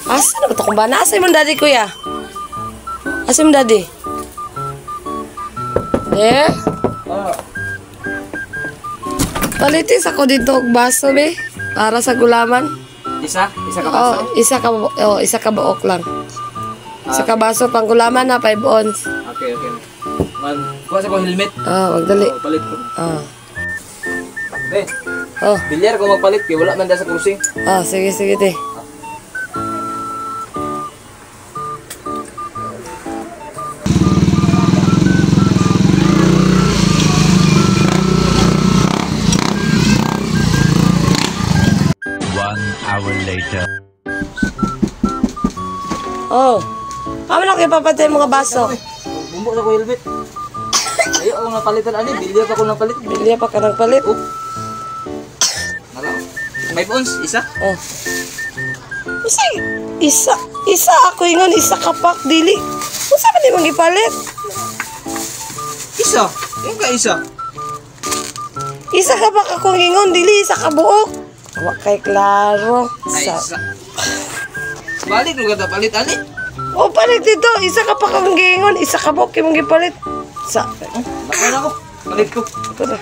Asa na ba ito? Kung ba? Nasa yung daddy, kuya? Asa yung daddy? Eh? Palitis ako dito og baso, be. Para sa gulaman. Isa? Isa ka baso? Isa ka buok lang. Isa ka baso pang gulaman na 5 ons. Okay. Kuha sa ko helmet. Magdali. Palit ko. Be, Oh. bilyar ko magpalit kaya wala man dahil sa cruising. Sige, te. Hour later. Oh. Paano na kayo papatay mga baso? Bumbo sa ko helmet. Ayaw ako napalitan ani, bilyar pa ko napalit. Bilya pa ka nagpalit. Naka. May ons, isa? Oh. Isa ako ingon, isa kapak dili. Kung saan di mong ipalit? Isa? Yung ka isa? Isa kapak akong ingon, dili isa ka buok. Wa kay klaro. Ay, isa. Balik mo ka palit ani? Oh, palit dito. Isa kapak akong ingon, isa ka buok imong gipalit. Bakit ako? Palit ko. Ito na.